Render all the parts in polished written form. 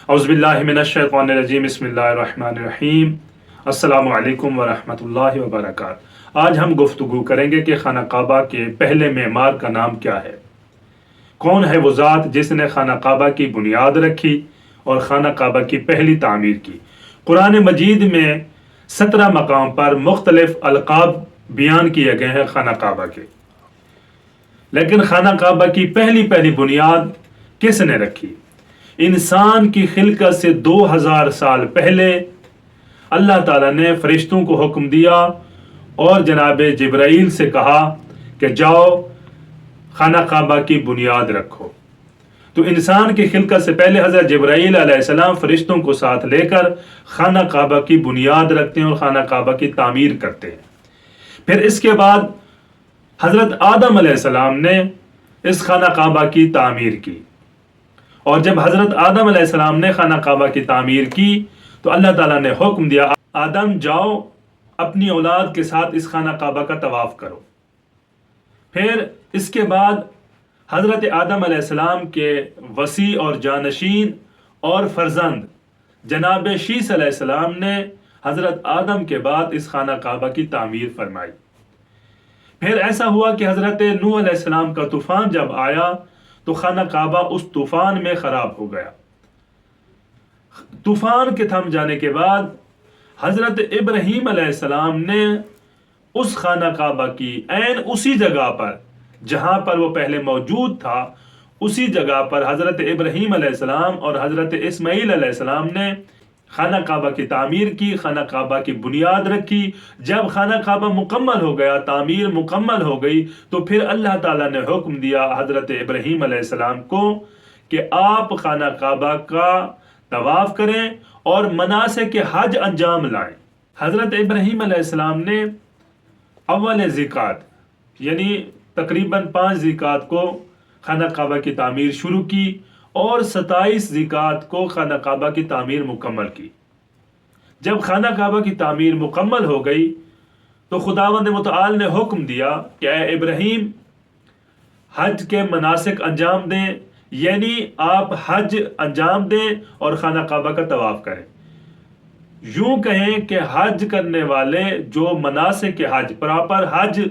औज़ुबिल्लाहि मिनश्शैतानिर्रजीम बिस्मिल्लाहिर्रहमानिर्रहीम। अस्सलामु अलैकुम वरहमतुल्लाहि वबरकातुहू। आज हम गुफ्तगू करेंगे कि खाना काबा के पहले मेमार का नाम क्या है। कौन है वो ज़ात जिसने खाना काबा की बुनियाद रखी और खाना काबा की पहली तामीर की। कुरान मजीद में 17 मकाम पर मुख्तलिफ अलकाब बयान किए गए हैं खाना काबा के, लेकिन खाना काबा की पहली बुनियाद किसने रखी। इंसान की खिलकत से 2000 साल पहले अल्लाह ताला ने फरिश्तों को हुक्म दिया और जनाब जिब्राइल से कहा कि जाओ खाना काबा की बुनियाद रखो। तो इंसान की खिलकत से पहले हज़रत जिब्राइल अलैहिस्सलाम फरिश्तों को साथ लेकर खाना काबा की बुनियाद रखते हैं और खाना काबा की तामीर करते हैं। फिर इसके बाद हज़रत आदम अलैहिस्सलाम ने इस खाना काबा की तामीर की, और जब हज़रत आदम अलैहिस्सलाम ने खाना काबा की तामीर की तो अल्लाह ताला ने हुक्म दिया, आदम जाओ अपनी औलाद के साथ इस खाना काबा का तवाफ करो। फिर इसके बाद हज़रत आदम अलैहिस्सलाम के वसी और जानशीन और फर्जंद जनाब शीस अलैहिस्सलाम ने हज़रत आदम के बाद इस खाना काबा की तामीर फरमाई। फिर ऐसा हुआ कि हज़रत नूह अलैहिस्सलाम का तूफ़ान जब आया तो खाना काबा उस तूफान में खराब हो गया। तूफान के थम जाने के बाद हजरत इब्राहीम अलैहिस्सलाम ने उस खाना काबा की ऐन उसी जगह पर जहां पर वो पहले मौजूद था, उसी जगह पर हजरत इब्राहीम अलैहिस्सलाम और हजरत इस्माईल अलैहिस्सलाम ने खाना काबा की तामीर की, खाना काबा की बुनियाद रखी। जब खाना काबा मुकम्मल हो गया, तामीर मुकम्मल हो गई, तो फिर अल्लाह ताला ने हुक्म दिया हजरत इब्राहीम अलैहिस्सलाम को कि आप खाना काबा का तवाफ करें और मनासिक के हज अंजाम लाएं। हजरत इब्राहीम अलैहिस्सलाम ने अव्वल ज़िकात यानी तकरीबन 5 ज़िकात को खाना काबा की तामीर शुरू की और 27 ज़िकात को खाना काबा की तामीर मुकम्मल की। जब खाना काबा की तामीर मुकम्मल हो गई तो खुदावंद मुतआल ने हुक्म दिया कि ऐ इब्राहीम हज के मनासिक अंजाम दें, यानी आप हज अंजाम दें और खाना काबा का तवाफ करें। यूं कहें कि हज करने वाले जो मनासिक के हज, प्रॉपर हज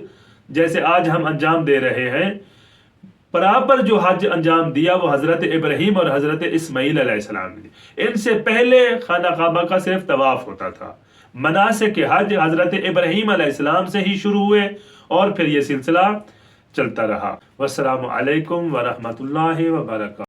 जैसे आज हम अंजाम दे रहे हैं, बराबर जो हज अंजाम दिया वो हजरत इब्राहीम और हजरत इस्माईल अलैहिस्सलाम ने। इनसे पहले खाना काबा का सिर्फ तवाफ होता था। मनासिक के हज हजरत इब्राहीम अलैहिस्सलाम से ही शुरू हुए और फिर ये सिलसिला चलता रहा। वस्सलामु अलैकुम वरहमतुल्लाहि वबरकातुहू।